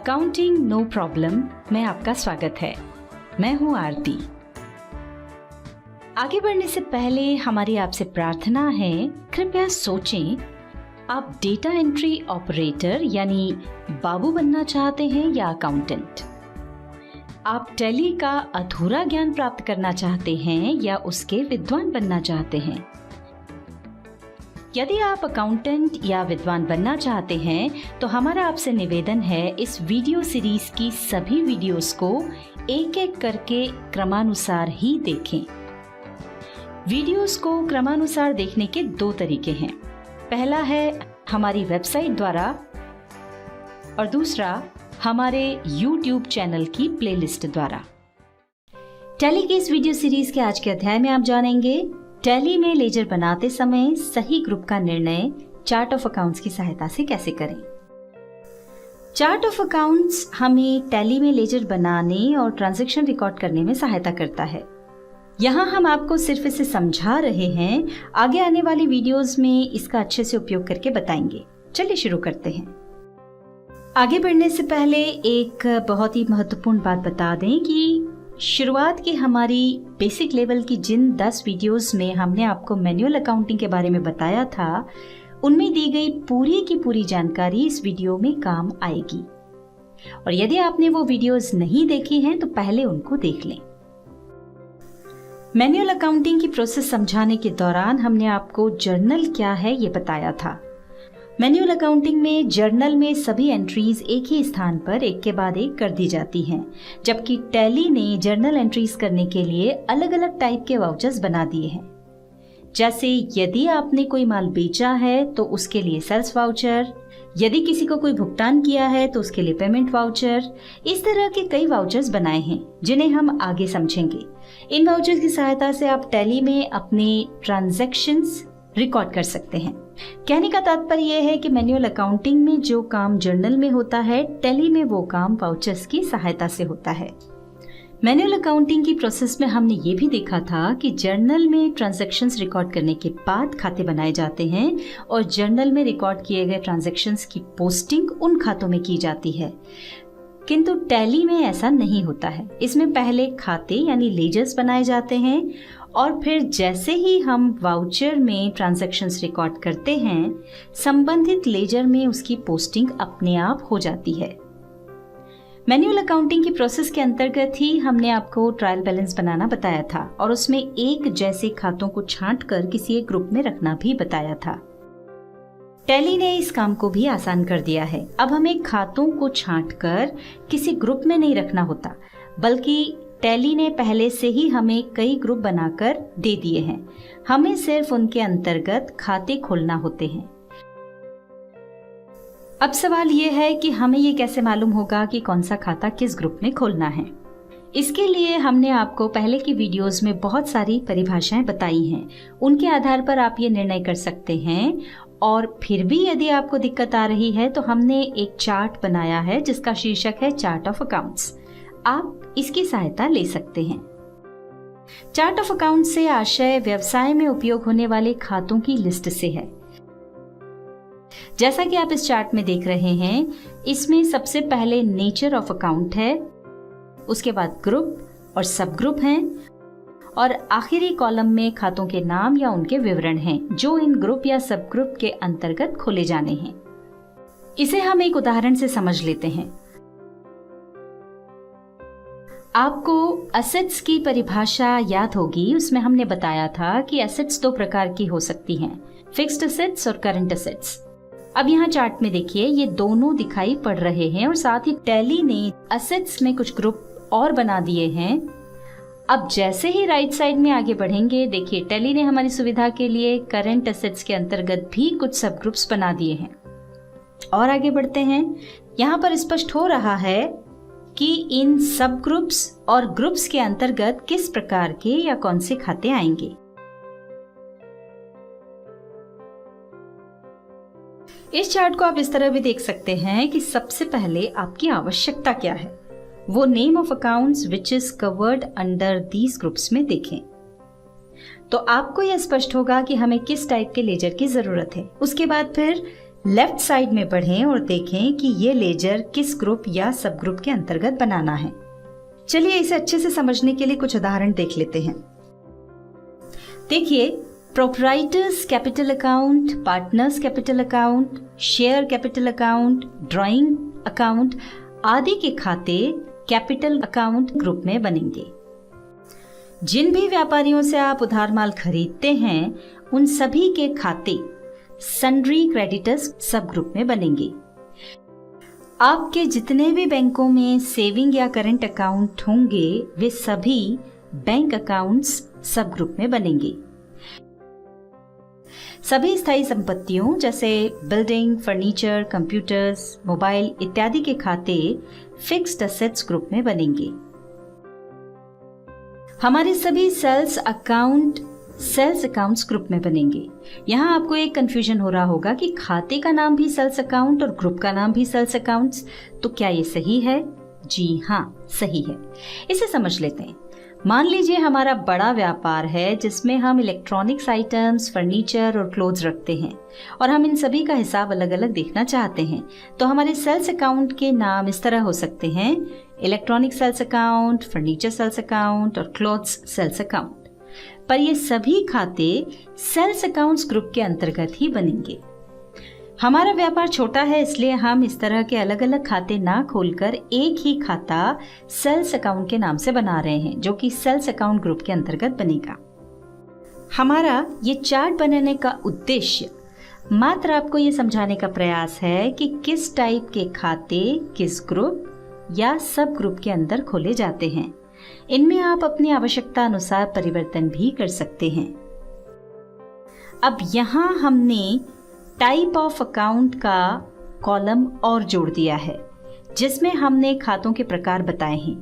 Accounting no problem में आपका स्वागत है। मैं हूं आरती। आगे बढ़ने से पहले हमारी आपसे प्रार्थना है, कृपया सोचें, आप डेटा एंट्री ऑपरेटर यानी बाबू बनना चाहते हैं या अकाउंटेंट? आप टैली का अधूरा ज्ञान प्राप्त करना चाहते हैं या उसके विद्वान बनना चाहते हैं? यदि आप अकाउंटेंट या विद्वान बनना चाहते हैं तो हमारा आपसे निवेदन है, इस वीडियो सीरीज की सभी वीडियोस को एक एक करके क्रमानुसार ही देखें। वीडियोस को क्रमानुसार देखने के दो तरीके हैं। पहला है हमारी वेबसाइट द्वारा और दूसरा हमारे YouTube चैनल की प्लेलिस्ट द्वारा। टैली की इस वीडियो सीरीज के आज के अध्याय में आप जानेंगे, टैली में लेजर बनाते समय सही ग्रुप का निर्णय चार्ट ऑफ अकाउंट्स की सहायता से कैसे करें। चार्ट ऑफ अकाउंट्स हमें टैली में लेजर बनाने और ट्रांजैक्शन रिकॉर्ड करने में सहायता करता है। यहाँ हम आपको सिर्फ इसे समझा रहे हैं, आगे आने वाली वीडियोस में इसका अच्छे से उपयोग करके बताएंगे। चलिए शुरू करते हैं। आगे बढ़ने से पहले एक बहुत ही महत्वपूर्ण बात बता दें कि शुरुआत की हमारी बेसिक लेवल की जिन 10 वीडियोस में हमने आपको मैनुअल अकाउंटिंग के बारे में बताया था, उनमें दी गई पूरी की पूरी जानकारी इस वीडियो में काम आएगी। और यदि आपने वो वीडियोस नहीं देखी हैं तो पहले उनको देख लें। मैनुअल अकाउंटिंग की प्रोसेस समझाने के दौरान हमने आपको जर्नल क्या है ये बताया था। मैनुअल अकाउंटिंग में जर्नल में सभी एंट्रीज एक ही स्थान पर एक के बाद एक कर दी जाती हैं, जबकि टैली ने जर्नल एंट्रीज करने के लिए अलग अलग टाइप के वाउचर्स बना दिए हैं। जैसे यदि आपने कोई माल बेचा है तो उसके लिए सेल्स वाउचर, यदि किसी को कोई भुगतान किया है तो उसके लिए पेमेंट वाउचर, इस तरह के कई वाउचर्स बनाए हैं जिन्हें हम आगे समझेंगे। इन वाउचर्स की सहायता से आप टैली में अपने ट्रांजैक्शंस रिकॉर्ड कर सकते हैं। कहने का तात्पर्य यह है कि मैनुअल अकाउंटिंग में जो काम जर्नल में होता है, टैली में वो काम वाउचर्स की सहायता से होता है। मैनुअल अकाउंटिंग की प्रोसेस में हमने ये भी देखा था कि जर्नल में ट्रांजैक्शंस रिकॉर्ड करने के बाद खाते बनाए जाते हैं और जर्नल में रिकॉर्ड किए गए ट्रांजैक्शंस की पोस्टिंग उन खातों में की जाती है। किंतु टैली में ऐसा नहीं होता है। इसमें पहले खाते यानी लेजर्स बनाए जाते हैं और फिर जैसे ही हम वाउचर में ट्रांजैक्शंस रिकॉर्ड करते हैं, संबंधित लेजर में उसकी पोस्टिंग अपने आप हो जाती है। मैनुअल अकाउंटिंग की प्रोसेस के अंतर्गत ही हमने आपको ट्रायल बैलेंस बनाना बताया था और उसमें एक जैसे खातों को छांटकर किसी एक ग्रुप में रखना भी बताया था। टैली ने इस काम को भी आसान कर दिया है। अब हमें खातों को छांटकर किसी ग्रुप में नहीं रखना होता, बल्कि टैली ने पहले से ही हमें कई ग्रुप बनाकर दे दिए हैं। हमें सिर्फ उनके अंतर्गत खाते खोलना होते हैं। अब सवाल ये है कि हमें ये कैसे मालूम होगा कि कौन सा खाता किस ग्रुप में खोलना है। इसके लिए हमने आपको पहले की वीडियोस में बहुत सारी परिभाषाएं बताई हैं। उनके आधार पर आप ये निर्णय कर सकते हैं। और फिर भी यदि आपको दिक्कत आ रही है तो हमने एक चार्ट बनाया है जिसका शीर्षक है चार्ट ऑफ अकाउंट्स। आप इसकी सहायता ले सकते हैं। चार्ट ऑफ अकाउंट से आशय व्यवसाय में उपयोग होने वाले खातों की लिस्ट से है। जैसा कि आप इस चार्ट में देख रहे हैं, इसमें सबसे पहले नेचर ऑफ अकाउंट है, उसके बाद ग्रुप और सब ग्रुप हैं और आखिरी कॉलम में खातों के नाम या उनके विवरण हैं जो इन ग्रुप या सब ग्रुप के अंतर्गत खोले जाने हैं। इसे हम एक उदाहरण से समझ लेते हैं। आपको एसेट्स की परिभाषा याद होगी। उसमें हमने बताया था कि एसेट्स दो प्रकार की हो सकती हैं, फिक्स्ड एसेट्स और करंट एसेट्स। अब यहाँ चार्ट में देखिए, ये दोनों दिखाई पड़ रहे हैं और साथ ही टैली ने एसेट्स में कुछ ग्रुप और बना दिए हैं। अब जैसे ही राइट साइड में आगे बढ़ेंगे, देखिए टैली ने हमारी सुविधा के लिए करंट एसेट्स के अंतर्गत भी कुछ सब ग्रुप्स बना दिए हैं। और आगे बढ़ते हैं। यहाँ पर स्पष्ट हो रहा है कि इन सब ग्रुप्स और ग्रुप्स के अंतर्गत किस प्रकार के या कौन से खाते आएंगे। इस चार्ट को आप इस तरह भी देख सकते हैं कि सबसे पहले आपकी आवश्यकता क्या है, वो name of accounts which is covered under these groups में देखें। तो आपको यह स्पष्ट होगा कि हमें किस टाइप के लेजर की जरूरत है। उसके बाद फिर लेफ्ट साइड में पढ़ें और देखें कि ये लेजर किस ग्रुप या सब ग्रुप के अंतर्गत बनाना है। चलिए इसे अच्छे से समझने के लिए कुछ उदाहरण देख लेते हैं। देखिए, proprietors capital account, partners capital account, share capital account, drawing account आदि के खाते कैपिटल अकाउंट ग्रुप में बनेंगे। जिन भी व्यापारियों से आप उधार माल खरीदते हैं उन सभी के खाते सन्ड्री क्रेडिटर्स सब ग्रुप में बनेंगे। आपके जितने भी बैंकों में सेविंग या करंट अकाउंट होंगे वे सभी बैंक अकाउंट्स सब ग्रुप में बनेंगे। सभी स्थायी संपत्तियों जैसे बिल्डिंग, फर्नीचर, कंप्यूटर्स, मोबाइल इत्यादि के खाते फिक्स्ड एसेट्स ग्रुप में बनेंगे। हमारे सभी सेल्स अकाउंट्स ग्रुप में बनेंगे। यहाँ आपको एक कंफ्यूजन हो रहा होगा कि खाते का नाम भी सेल्स अकाउंट और ग्रुप का नाम भी सेल्स अकाउंट्स, तो क्या ये सही है? जी हाँ, सही है। इसे समझ लेते हैं। मान लीजिए हमारा बड़ा व्यापार है जिसमें हम इलेक्ट्रॉनिक्स आइटम्स, फर्नीचर और क्लोथ्स रखते हैं और हम इन सभी का हिसाब अलग अलग देखना चाहते हैं। तो हमारे सेल्स अकाउंट के नाम इस तरह हो सकते हैं: electronic sales account, furniture sales account और क्लोथ्स सेल्स अकाउंट। पर ये सभी खाते सेल्स अकाउंट्स ग्रुप के अंतर्गत ही बनेंगे। हमारा व्यापार छोटा है इसलिए हम इस तरह के अलग अलग खाते ना खोलकर एक ही खाता सेल्स अकाउंट के नाम से बना रहे हैं, जो कि सेल्स अकाउंट ग्रुप के अंतर्गत बनेगा। हमारा ये चार्ट बनाने का उद्देश्य मात्र आपको ये समझाने का प्रयास है कि किस टाइप के खाते किस ग्रुप या सब ग्रुप के अंदर खोले जाते हैं। इनमें आप अपनी आवश्यकता अनुसार परिवर्तन भी कर सकते हैं। अब यहाँ हमने टाइप ऑफ अकाउंट का कॉलम और जोड़ दिया है जिसमें हमने खातों के प्रकार बताए हैं।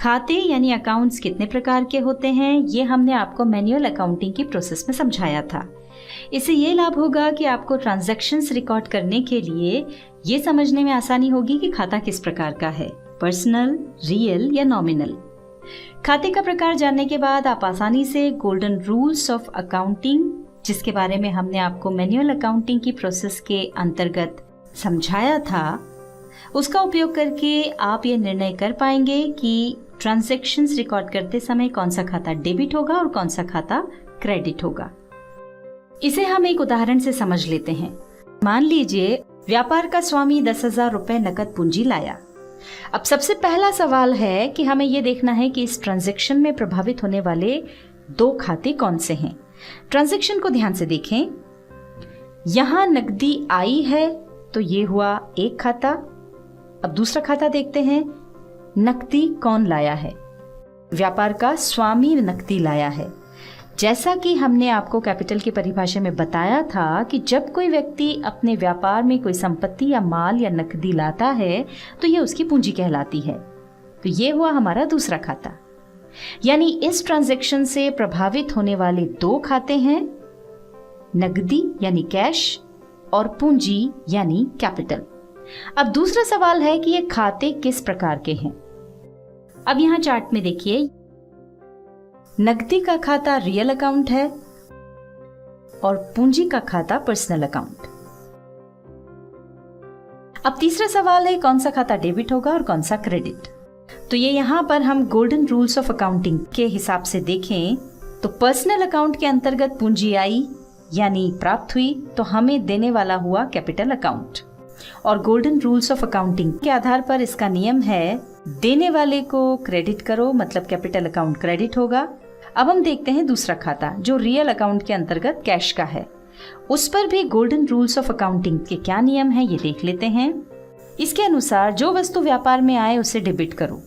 खाते यानी अकाउंट्स कितने प्रकार के होते हैं ये हमने आपको मैनुअल अकाउंटिंग की प्रोसेस में समझाया था। इससे ये लाभ होगा कि आपको ट्रांजैक्शंस रिकॉर्ड करने के लिए ये समझने में आसानी होगी कि खाता किस प्रकार का है, पर्सनल, रियल या नॉमिनल। खाते का प्रकार जानने के बाद आप आसानी से गोल्डन रूल्स ऑफ अकाउंटिंग, जिसके बारे में हमने आपको मैनुअल अकाउंटिंग की प्रोसेस के अंतर्गत समझाया था, उसका उपयोग करके आप ये निर्णय कर पाएंगे कि ट्रांजैक्शंस रिकॉर्ड करते समय कौन सा खाता डेबिट होगा और कौन सा खाता क्रेडिट होगा। इसे हम एक उदाहरण से समझ लेते हैं। मान लीजिए व्यापार का स्वामी 10,000 रुपए नकद पूंजी लाया। अब सबसे पहला सवाल है कि हमें यह देखना है कि इस ट्रांजैक्शन में प्रभावित होने वाले दो खाते कौन से हैं। ट्रांजैक्शन को ध्यान से देखें। यहां नकदी आई है तो ये हुआ एक खाता। अब दूसरा खाता देखते हैं, नकदी कौन लाया है? व्यापार का स्वामी नकदी लाया है। जैसा कि हमने आपको कैपिटल की परिभाषा में बताया था कि जब कोई व्यक्ति अपने व्यापार में कोई संपत्ति या माल या नकदी लाता है तो ये उसकी पूंजी कहलाती है। तो ये हुआ हमारा दूसरा खाता। यानी इस ट्रांजैक्शन से प्रभावित होने वाले दो खाते हैं, नकदी यानी कैश और पूंजी यानी कैपिटल। अब दूसरा सवाल है कि ये खाते किस प्रकार के हैं। अब यहां चार्ट में देखिए, नकदी का खाता रियल अकाउंट है और पूंजी का खाता पर्सनल अकाउंट। अब तीसरा सवाल है कौन सा खाता डेबिट होगा और कौन सा क्रेडिट। तो ये यहां पर हम गोल्डन रूल्स ऑफ अकाउंटिंग के हिसाब से देखें तो पर्सनल अकाउंट के अंतर्गत पूंजी आई यानी प्राप्त हुई तो हमें देने वाला हुआ कैपिटल अकाउंट। और गोल्डन रूल्स ऑफ अकाउंटिंग के आधार पर इसका नियम है देने वाले को क्रेडिट करो, मतलब कैपिटल अकाउंट क्रेडिट होगा। अब हम देखते हैं दूसरा खाता जो रियल अकाउंट के अंतर्गत कैश का है। उस पर भी गोल्डन रूल्स ऑफ अकाउंटिंग के क्या नियम है ये देख लेते हैं। इसके अनुसार जो वस्तु व्यापार में आए उसे डेबिट करो।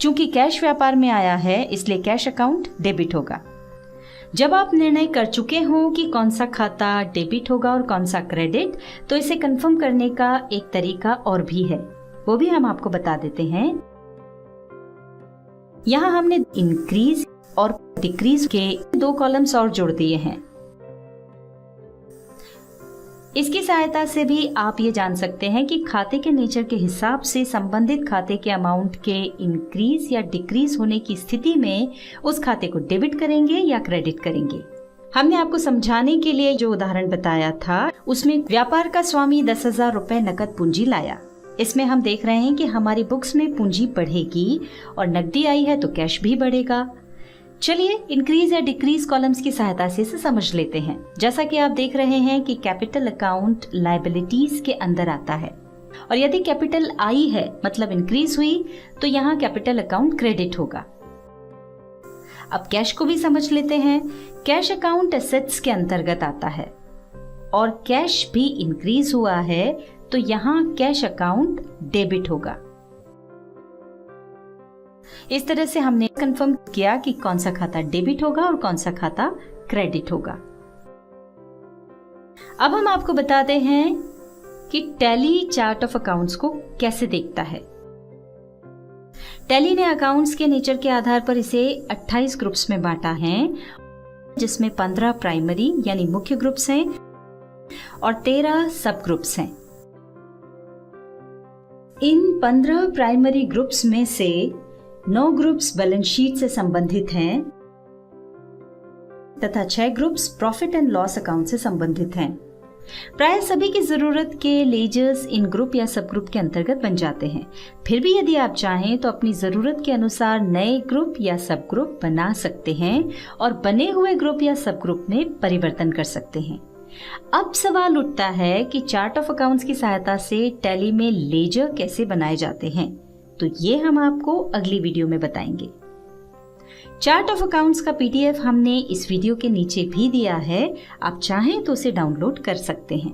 चूंकि कैश व्यापार में आया है इसलिए कैश अकाउंट डेबिट होगा। जब आप निर्णय कर चुके हो कि कौन सा खाता डेबिट होगा और कौन सा क्रेडिट, तो इसे कंफर्म करने का एक तरीका और भी है, वो भी हम आपको बता देते हैं। यहां हमने इंक्रीज और डिक्रीज के दो कॉलम्स और जोड़ दिए हैं। इसकी सहायता से भी आप ये जान सकते हैं कि खाते के नेचर के हिसाब से संबंधित खाते के अमाउंट के इंक्रीज या डिक्रीज होने की स्थिति में उस खाते को डेबिट करेंगे या क्रेडिट करेंगे। हमने आपको समझाने के लिए जो उदाहरण बताया था उसमें व्यापार का स्वामी 10,000 रुपए नकद पूंजी लाया। इसमें हम देख रहे हैं कि हमारी बुक्स में पूंजी बढ़ेगी और नकदी आई है तो कैश भी बढ़ेगा। चलिए इंक्रीज या डिक्रीज कॉलम्स की सहायता से इसे समझ लेते हैं। जैसा कि आप देख रहे हैं कि कैपिटल अकाउंट लायबिलिटीज के अंदर आता है और यदि कैपिटल आई है मतलब इंक्रीज हुई तो यहाँ कैपिटल अकाउंट क्रेडिट होगा। अब कैश को भी समझ लेते हैं। कैश अकाउंट एसेट्स के अंतर्गत आता है और कैश भी इंक्रीज हुआ है तो यहाँ कैश अकाउंट डेबिट होगा। इस तरह से हमने कंफर्म किया कि कौन सा खाता डेबिट होगा और कौन सा खाता क्रेडिट होगा। अब हम आपको बताते हैं कि टैली चार्ट ऑफ अकाउंट्स को कैसे देखता है। टैली ने अकाउंट्स के नेचर के आधार पर इसे 28 ग्रुप्स में बांटा है, जिसमें 15 प्राइमरी यानी मुख्य ग्रुप्स हैं और 13 सब ग्रुप्स हैं। इन 15 प्राइमरी ग्रुप्स में से 9 ग्रुप्स बैलेंस शीट से संबंधित हैं तथा 6 groups profit and loss account से संबंधित हैं। प्राय सभी की जरूरत के लेजर्स इन ग्रुप या सब ग्रुप के अंतर्गत बन जाते हैं। फिर भी यदि आप चाहें तो अपनी जरूरत के अनुसार नए ग्रुप या सब ग्रुप बना सकते हैं और बने हुए ग्रुप या सब ग्रुप में परिवर्तन कर सकते हैं। अब सवाल उठता है कि चार्ट ऑफ अकाउंट्स की सहायता से टैली में लेजर कैसे बनाए जाते हैं, तो ये हम आपको अगली वीडियो में बताएंगे। चार्ट ऑफ अकाउंट्स का पीडीएफ हमने इस वीडियो के नीचे भी दिया है, आप चाहें तो उसे डाउनलोड कर सकते हैं।